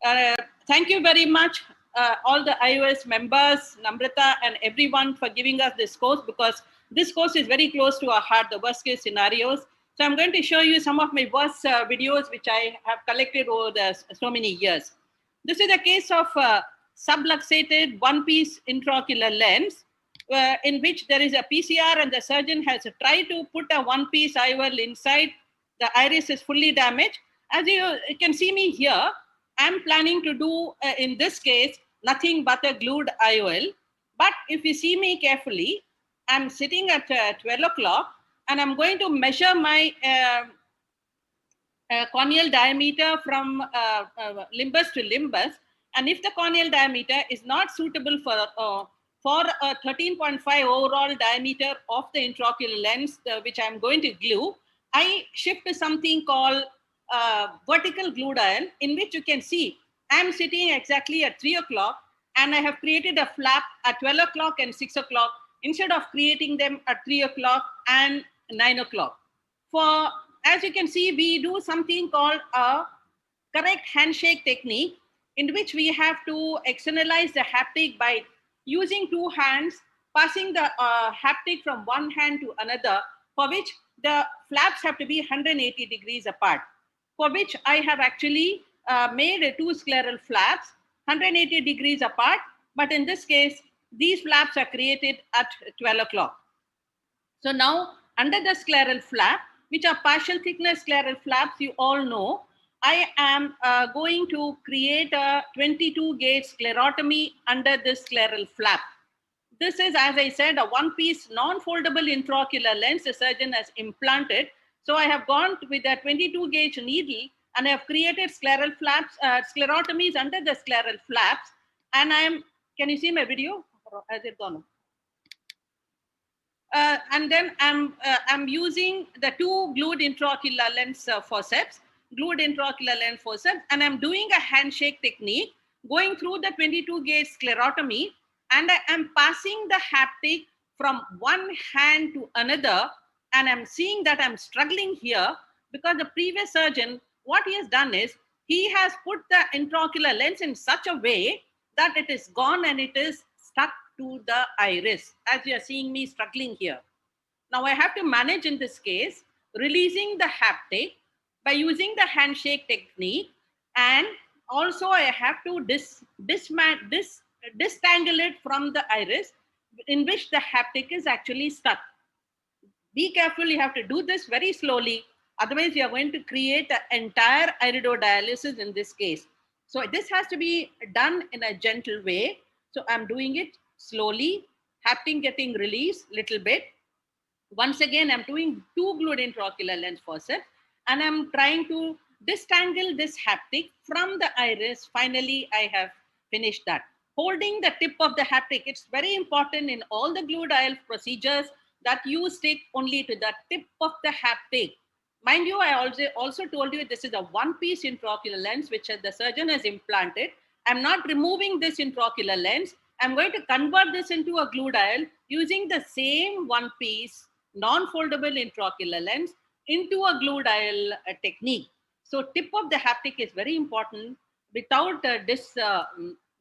Uh, Thank you very much, all the iOS members, Namrata, and everyone for giving us this course, because this course is very close to our heart, the worst case scenarios. So I'm going to show you some of my worst videos which I have collected over so many years. This is a case of subluxated one-piece intraocular lens, in which there is a PCR and the surgeon has tried to put a one-piece IOL inside. The iris is fully damaged. As you can see me here, I'm planning to do, in this case, nothing but a glued IOL. But if you see me carefully, I'm sitting at 12 o'clock and I'm going to measure my corneal diameter from limbus to limbus. And if the corneal diameter is not suitable for a 13.5 overall diameter of the intraocular lens, which I'm going to glue, I shift to something called vertical glued IOL, in which you can see I'm sitting exactly at 3 o'clock and I have created a flap at 12 o'clock and 6 o'clock instead of creating them at 3 o'clock and 9 o'clock. For, as you can see, we do something called a correct handshake technique, in which we have to externalize the haptic by using two hands, passing the haptic from one hand to another, for which the flaps have to be 180 degrees apart, for which I have actually made two scleral flaps 180 degrees apart. But in this case, these flaps are created at 12 o'clock. So now, under the scleral flap, which are partial thickness scleral flaps, you all know, I am going to create a 22 gauge sclerotomy under this scleral flap. This is, as I said, a one-piece non-foldable intraocular lens the surgeon has implanted. So I have gone with a 22 gauge needle and I have created scleral flaps, sclerotomies under the scleral flaps. And I am, can you see my video? Has it gone? And then I'm using the two glued intraocular lens forceps, and I'm doing a handshake technique, going through the 22 gauge sclerotomy, and I am passing the haptic from one hand to another, and I'm seeing that I'm struggling here because the previous surgeon, what he has done is he has put the intraocular lens in such a way that it is gone and it is stuck to the iris, as you are seeing me struggling here. Now I have to manage, in this case, releasing the haptic by using the handshake technique, and also I have to distangle it from the iris in which the haptic is actually stuck. Be careful, you have to do this very slowly, otherwise you are going to create an entire iridodialysis in this case. So this has to be done in a gentle way. So I'm doing it slowly, haptic getting released little bit. Once again, I'm doing two glued intraocular lens forceps, and I'm trying to distangle this haptic from the iris. Finally, I have finished that. Holding the tip of the haptic, it's very important in all the glued IOL procedures that you stick only to the tip of the haptic. Mind you, I also told you this is a one-piece intraocular lens which the surgeon has implanted. I'm not removing this intraocular lens. I'm going to convert this into a glued IOL using the same one-piece non-foldable intraocular lens into a glued IOL technique. So tip of the haptic is very important. Without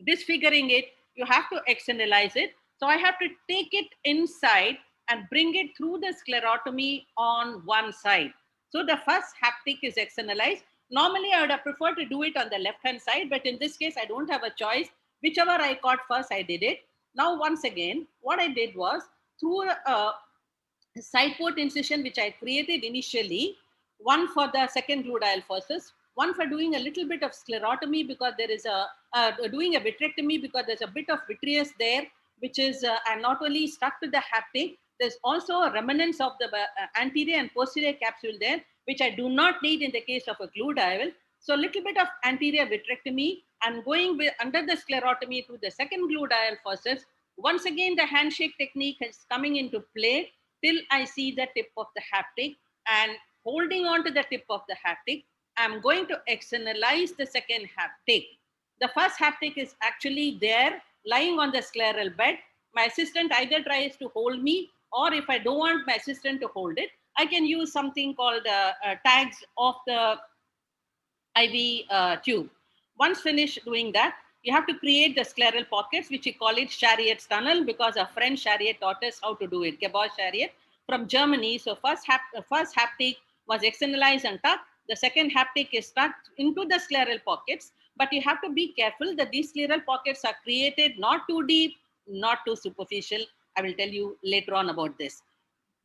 disfiguring it, you have to externalize it. So I have to take it inside and bring it through the sclerotomy on one side. So the first haptic is externalized. Normally, I would have preferred to do it on the left-hand side, but in this case, I don't have a choice. Whichever I caught first, I did it. Now, once again, what I did was, through a side port incision, which I created initially, one for the second glued IOL forceps, one for doing a little bit of sclerotomy because there is doing a vitrectomy because there's a bit of vitreous there, which is not only stuck to the haptic, there's also a remnants of the anterior and posterior capsule there, which I do not need in the case of a glued IOL. So a little bit of anterior vitrectomy and going under the sclerotomy to the second glued IOL forceps. Once again, the handshake technique is coming into play till I see the tip of the haptic, and holding on to the tip of the haptic, I'm going to externalize the second haptic. The first haptic is actually there lying on the scleral bed. My assistant either tries to hold me, or if I don't want my assistant to hold it, I can use something called tags of the IV tube. Once finished doing that, you have to create the scleral pockets, which we call it Chariots Tunnel, because a French chariot taught us how to do it, Gabor chariot from Germany. So first haptic was externalized and tucked. The second haptic is tucked into the scleral pockets. But you have to be careful that these scleral pockets are created not too deep, not too superficial. I will tell you later on about this.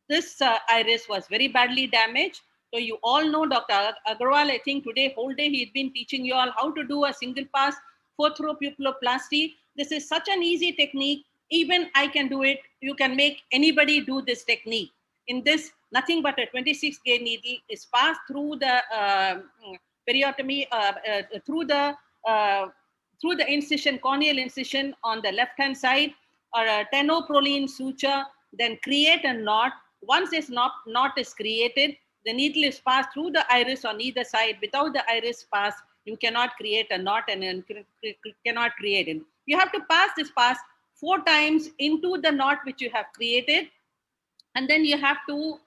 This iris was very badly damaged. So you all know Dr. Agarwal, I think today whole day he's been teaching you all how to do a single pass fourth row pupilloplasty. This is such an easy technique. Even I can do it. You can make anybody do this technique. In this, nothing but a 26 gauge needle is passed through the periotomy, through the incision, corneal incision on the left-hand side, or a tenoproline suture, then create a knot. Once this knot is created, the needle is passed through the iris on either side. Without the iris pass, you cannot create a knot and cannot create it. You have to pass this pass 4 times into the knot which you have created, and then you have to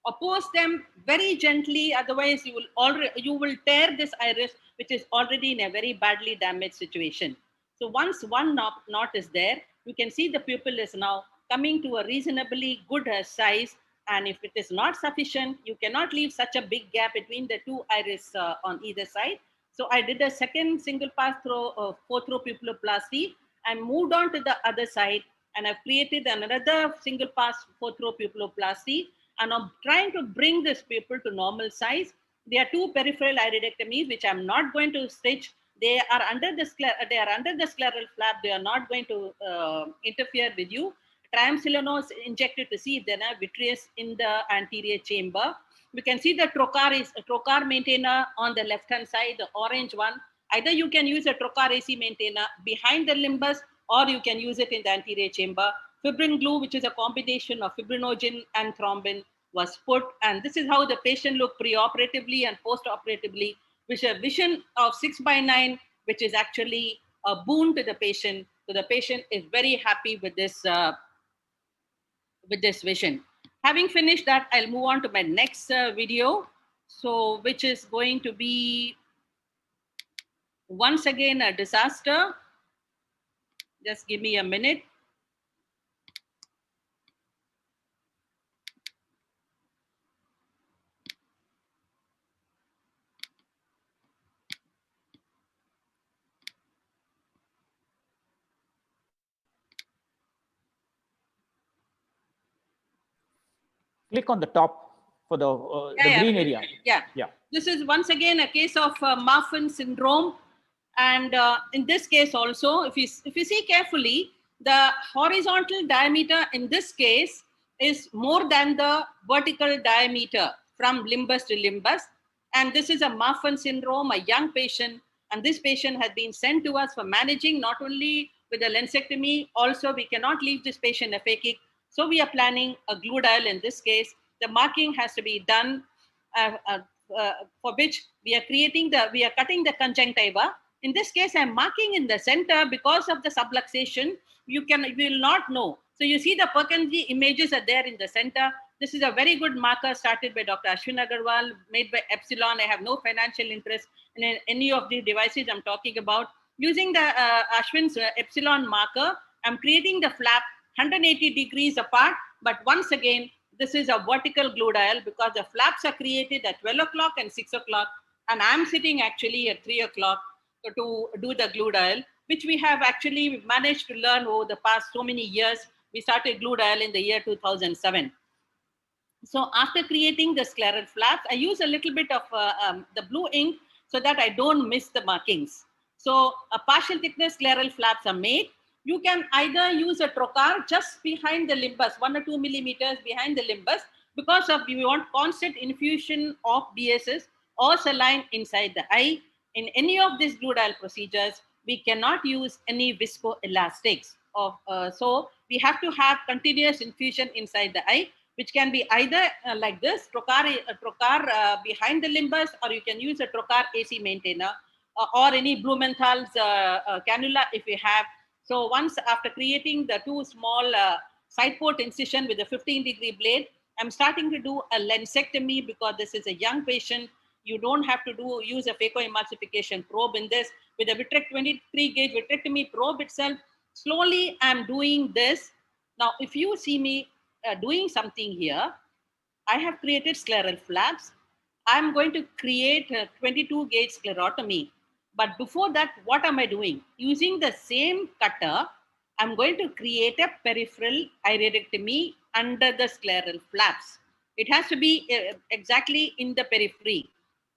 oppose them very gently. Otherwise, you will tear this iris, which is already in a very badly damaged situation. So once one knot is there, you can see the pupil is now coming to a reasonably good size. And if it is not sufficient, you cannot leave such a big gap between the two iris on either side. So I did a second single pass through fourth row pupilloplasty and moved on to the other side, and I've created another single pass fourth row pupilloplasty, and I'm trying to bring this pupil to normal size. There are 2 peripheral iridectomies which I'm not going to stitch. They are under the scleral flap. They are not going to interfere with you. Triamcinolone is injected to see if there are vitreous in the anterior chamber. We can see the trocar maintainer on the left-hand side, the orange one. Either you can use a trocar AC maintainer behind the limbus, or you can use it in the anterior chamber. Fibrin glue, which is a combination of fibrinogen and thrombin, was put. And this is how the patient looked pre-operatively and post-operatively, with a vision of 6/9, which is actually a boon to the patient. So the patient is very happy with this vision. Having finished that, I'll move on to my next video, so which is going to be once again a disaster. Just give me a minute. Click on the top for the green area. Yeah. This is once again a case of Muffin Syndrome. And in this case also, if you see carefully, the horizontal diameter in this case is more than the vertical diameter from limbus to limbus. And this is a Muffin Syndrome, a young patient. And this patient has been sent to us for managing not only with a lensectomy, also we cannot leave this patient aphakic. So we are planning a glue dial in this case. The marking has to be done, for which we are cutting the conjunctiva. In this case, I'm marking in the center because of the subluxation. You will not know. So you see the Purkinje images are there in the center. This is a very good marker started by Dr. Ashwin Agarwal, made by Epsilon. I have no financial interest in any of the devices I'm talking about. Using the Ashwin's Epsilon marker, I'm creating the flap 180 degrees apart. But once again, this is a vertical glue dial because the flaps are created at 12 o'clock and 6 o'clock. And I'm sitting actually at 3 o'clock to do the glue dial, which we have actually managed to learn over the past so many years. We started glue dial in the year 2007. So after creating the scleral flaps, I use a little bit of the blue ink so that I don't miss the markings. So a partial thickness scleral flaps are made. You can either use a trocar just behind the limbus, 1 or 2 millimeters behind the limbus, because of we want constant infusion of BSS or saline inside the eye. In any of these glue dial procedures, we cannot use any viscoelastics. So we have to have continuous infusion inside the eye, which can be either like this, trocar behind the limbus, or you can use a trocar AC maintainer or any Blumenthal's cannula if we have. So once after creating the 2 small side port incision with a 15-degree blade, I'm starting to do a lensectomy because this is a young patient. You don't have to use a phacoemulsification probe in this. With a 23 gauge vitrectomy probe itself, slowly I'm doing this. Now, if you see me doing something here, I have created scleral flaps. I'm going to create a 22 gauge sclerotomy. But before that, what am I doing? Using the same cutter, I'm going to create a peripheral iridotomy under the scleral flaps. It has to be exactly in the periphery.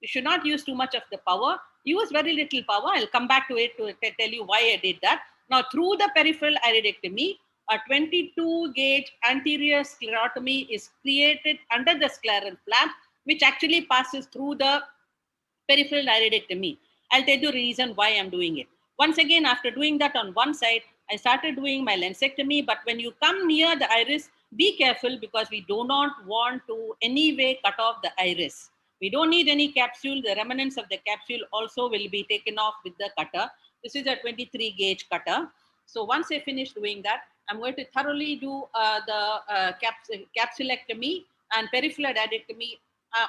You should not use too much of the power. Use very little power. I'll come back to it to tell you why I did that. Now, through the peripheral iridotomy, a 22 gauge anterior sclerotomy is created under the scleral flap, which actually passes through the peripheral iridotomy. I'll tell you the reason why I'm doing it. Once again, after doing that on one side, I started doing my lensectomy. But when you come near the iris, be careful, because we do not want to any way cut off the iris. We don't need any capsule. The remnants of the capsule also will be taken off with the cutter. This is a 23 gauge cutter. So once I finish doing that, I'm going to thoroughly do the capsulectomy and peripheral iridotomy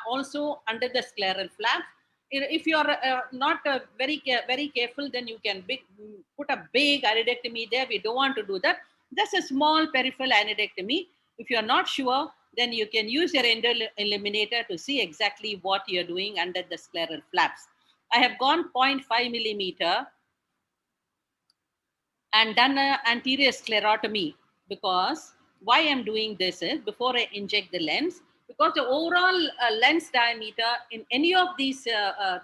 also under the scleral flap. If you are not very careful, then you can put a big iridectomy there. We don't want to do that. Just a small peripheral iridectomy. If you are not sure, then you can use your endo eliminator to see exactly what you're doing under the scleral flaps. I have gone 0.5 millimeter and done an anterior sclerotomy, because why I'm doing this is, before I inject the lens, because the overall lens diameter in any of these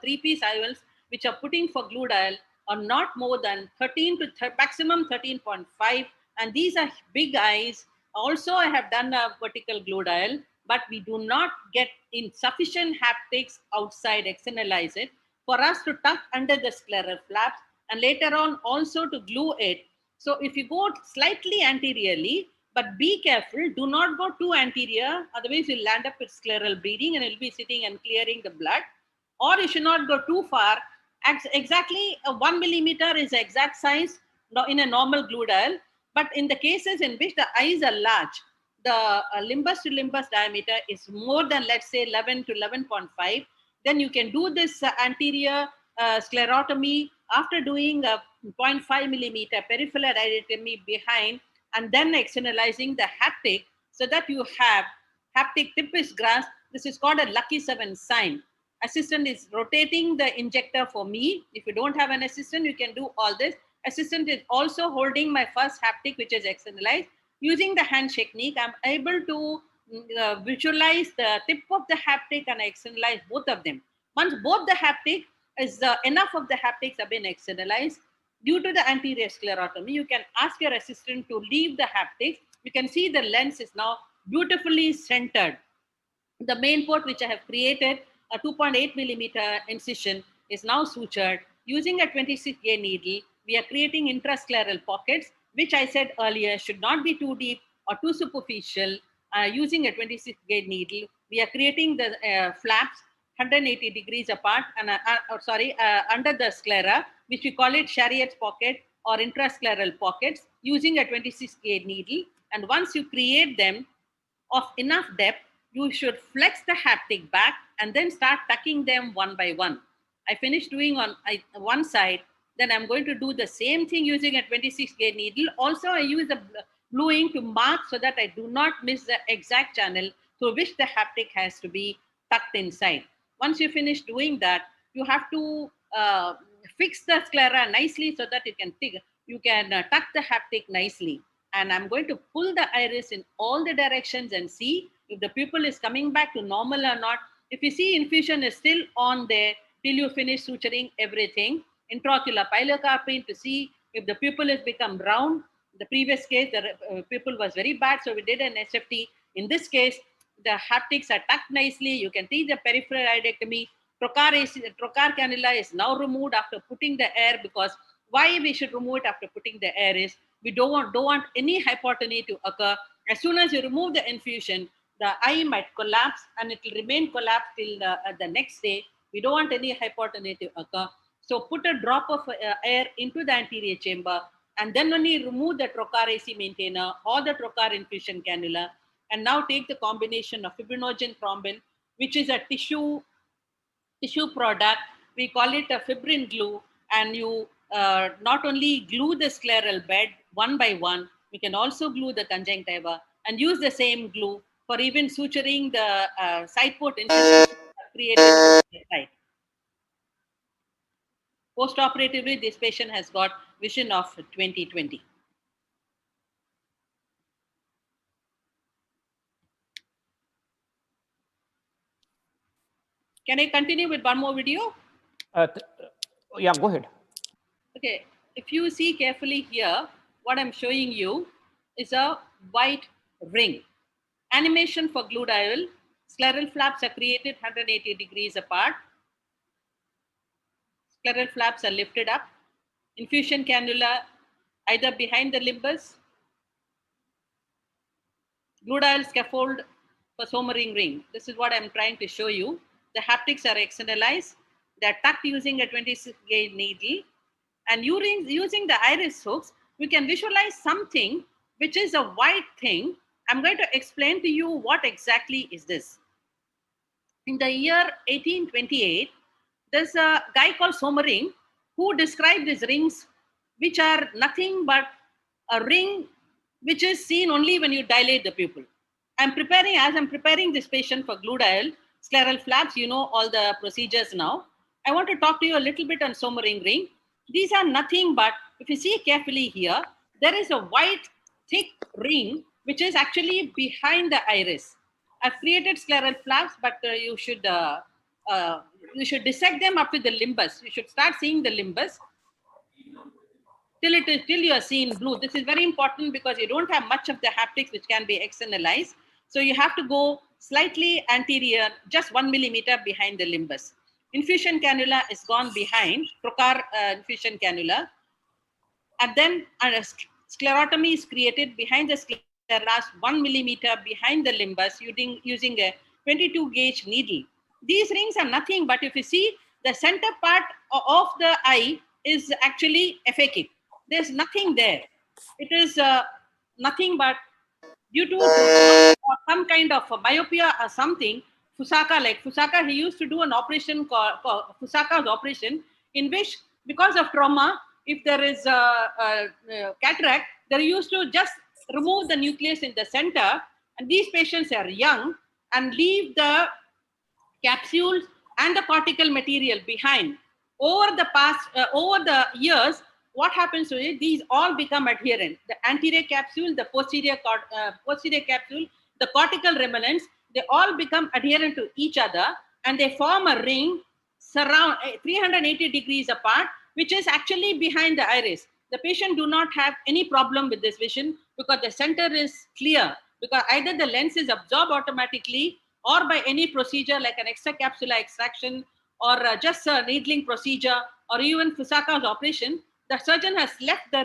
three-piece IOLs which are putting for glue dial are not more than 13 to maximum 13.5, and these are big eyes. Also, I have done a vertical glue dial, but we do not get in sufficient haptics outside, externalize it, for us to tuck under the scleral flaps and later on also to glue it. So if you go slightly anteriorly, but be careful, do not go too anterior, otherwise you'll land up with scleral bleeding and it'll be sitting and clearing the blood. Or you should not go too far. Exactly 1 millimeter is the exact size in a normal glue dial. But in the cases in which the eyes are large, the limbus to limbus diameter is more than, let's say, 11 to 11.5, then you can do this anterior sclerotomy after doing a 0.5 millimeter peripheral iridotomy behind, and then externalizing the haptic, so that you have haptic tip is grasped. This is called a lucky 7 sign. Assistant is rotating the injector for me. If you don't have an assistant, you can do all this. Assistant is also holding my first haptic, which is externalized. Using the hand technique, I'm able to visualize the tip of the haptic and externalize both of them. Once both the haptic is enough of the haptics have been externalized, due to the anterior sclerotomy, you can ask your assistant to leave the haptics. You can see the lens is now beautifully centered. The main port which I have created, a 2.8 millimeter incision, is now sutured. Using a 26 gauge needle, we are creating intrascleral pockets, which I said earlier should not be too deep or too superficial. Using a 26 gauge needle, we are creating the flaps 180 degrees apart and under the sclera, which we call it Chariots pocket or intrascleral pockets, using a 26 gauge needle. And once you create them of enough depth, you should flex the haptic back and then start tucking them one by one. I finished doing on one side, then I'm going to do the same thing using a 26 gauge needle. Also, I use the bluing to mark so that I do not miss the exact channel through which the haptic has to be tucked inside. Once you finish doing that, you have to fix the sclera nicely so that you can tuck the haptic nicely. And I'm going to pull the iris in all the directions and see if the pupil is coming back to normal or not. If you see infusion is still on there till you finish suturing everything, intraocular pilocarpine to see if the pupil has become round. The previous case, the pupil was very bad, so we did an SFT. In this case, the haptics are tucked nicely. You can see the peripheral iridectomy. Trocar cannula is now removed after putting the air, because why we should remove it after putting the air is we don't want any hypotony to occur. As soon as you remove the infusion, the eye might collapse and it will remain collapsed till the next day. We don't want any hypotony to occur. So put a drop of air into the anterior chamber and then only remove the trocar AC maintainer or the trocar infusion cannula, and now take the combination of fibrinogen thrombin, which is a tissue tissue product. We call it a fibrin glue, and you not only glue the scleral bed one by one, we can also glue the conjunctiva and use the same glue for even suturing the side port incisions created on the side. Post-operatively, this patient has got vision of 20/20. Can I continue with one more video? Yeah, go ahead. Okay, if you see carefully here, what I'm showing you is a white ring. Animation for gluteal. Scleral flaps are created 180 degrees apart. Scleral flaps are lifted up. Infusion cannula either behind the limbus. Gluteal scaffold for sommering ring. This is what I'm trying to show you. The haptics are externalized. They're tucked using a 26 gauge needle. And using the iris hooks, we can visualize something which is a white thing. I'm going to explain to you what exactly is this. In the year 1828, there's a guy called Sommering who described these rings, which are nothing but a ring which is seen only when you dilate the pupil. As I'm preparing this patient for gluteal scleral flaps, you know all the procedures now. I want to talk to you a little bit on Sommering ring. These are nothing but, if you see carefully here, there is a white thick ring which is actually behind the iris. I've created scleral flaps, but you should dissect them up with the limbus. You should start seeing the limbus till you are seeing blue. This is very important because you don't have much of the haptics which can be externalized. So you have to go slightly anterior, just 1 millimeter behind the limbus. Infusion cannula is gone behind, trocar infusion cannula. And then sclerotomy is created behind the scleras 1 millimeter behind the limbus using a 22 gauge needle. These rings are nothing but, if you see, the center part of the eye is actually aphakic. There's nothing there. It is nothing but due to some kind of myopia or something. Fusaka, he used to do an operation called Fusaka's operation, in which, because of trauma, if there is a cataract, they used to just remove the nucleus in the center, and these patients are young and leave the capsules and the cortical material behind. Over the years, what happens to it? These all become adherent. The anterior capsule, the posterior capsule, the cortical remnants, they all become adherent to each other, and they form a ring surround 380 degrees apart, which is actually behind the iris. The patient do not have any problem with this vision because the center is clear, because either the lens is absorbed automatically or by any procedure like an extracapsular extraction or just a needling procedure or even Fusaka's operation. The surgeon has left the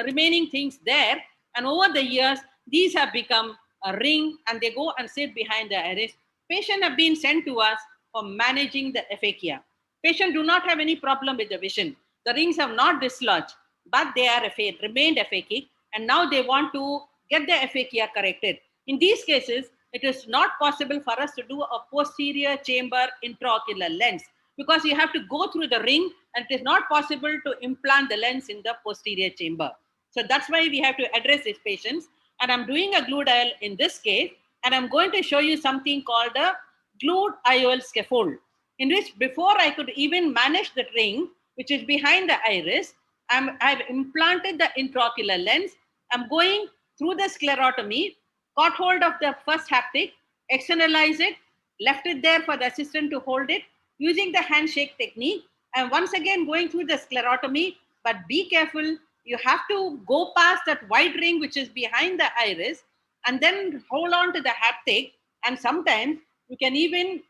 remaining things there, and over the years, these have become a ring and they go and sit behind the iris. Patients have been sent to us for managing the aphakia. Patients do not have any problem with the vision. The rings have not dislodged, but they are remained aphakic, and now they want to get the aphakia corrected. In these cases, it is not possible for us to do a posterior chamber intraocular lens because you have to go through the ring, and it is not possible to implant the lens in the posterior chamber. So that's why we have to address these patients. And I'm doing a gluteal in this case, and I'm going to show you something called a glued Io scaffold, in which before I could even manage the ring, which is behind the iris, I've implanted the intraocular lens. I'm going through the sclerotomy, caught hold of the first haptic, externalize it, left it there for the assistant to hold it using the handshake technique. And once again, going through the sclerotomy, but be careful, you have to go past that white ring which is behind the iris and then hold on to the haptic. And sometimes you can even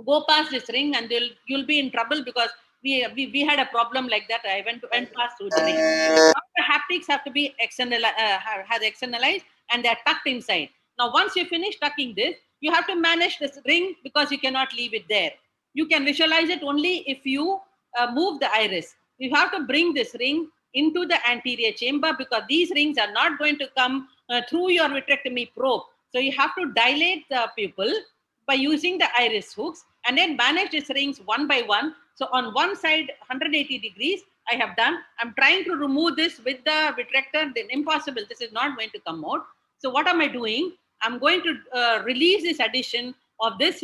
go past this ring and you'll be in trouble because we had a problem like that. I went past through the ring. Now the haptics have to be externalized and they're tucked inside. Now, once you finish tucking this, you have to manage this ring because you cannot leave it there. You can visualize it only if you move the iris. You have to bring this ring into the anterior chamber because these rings are not going to come through your vitrectomy probe. So you have to dilate the pupil by using the iris hooks. and then manage these rings one by one. So on one side, 180 degrees, I have done. I'm trying to remove this with the vitrector. Then impossible. This is not going to come out. So what am I doing? I'm going to release this addition of this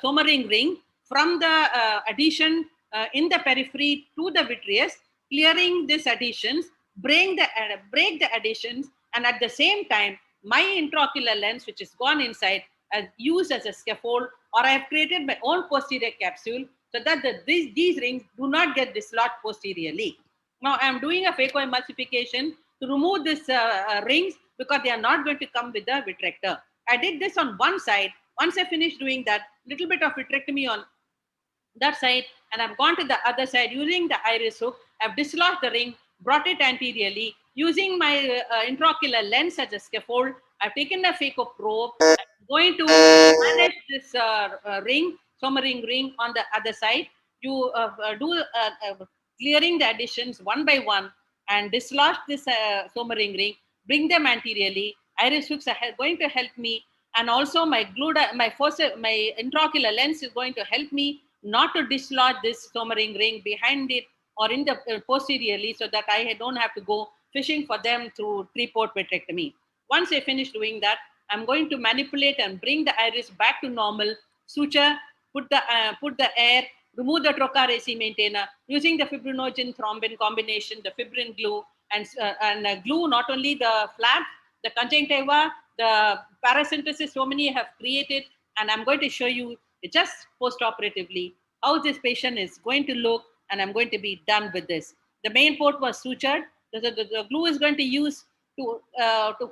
sommering ring from the addition in the periphery to the vitreous, clearing these additions, break the additions, and at the same time, my intraocular lens, which is gone inside, is used as a scaffold, or I have created my own posterior capsule so that these rings do not get dislodged posteriorly. Now I am doing a phacoemulsification to remove these rings because they are not going to come with the vitrector. I did this on one side. Once I finished doing that, little bit of vitrectomy on that side, and I've gone to the other side using the iris hook. I've dislodged the ring, brought it anteriorly using my intraocular lens as a scaffold. I've taken the phaco probe. I'm going to manage this ring, sommering ring on the other side. You do clearing the additions one by one and dislodge this sommering ring, bring them anteriorly. Iris hooks are going to help me, and also my my intraocular lens is going to help me not to dislodge this sommering ring behind it or in the posteriorly, so that I don't have to go fishing for them through three-port vitrectomy. Once I finish doing that, I'm going to manipulate and bring the iris back to normal, suture, put the air, remove the trocar AC maintainer using the fibrinogen thrombin combination, the fibrin glue, and glue not only the flap, the conjunctiva, the paracentesis so many have created, and I'm going to show you just post-operatively how this patient is going to look, and I'm going to be done with this. The main port was sutured. The glue is going to use to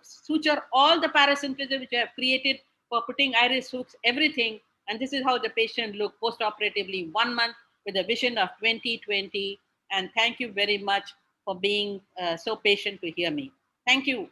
suture all the paracentesis which I have created for putting iris hooks, everything. And this is how the patient looked post-operatively 1 month with a vision of 20/20. And thank you very much for being so patient to hear me. Thank you.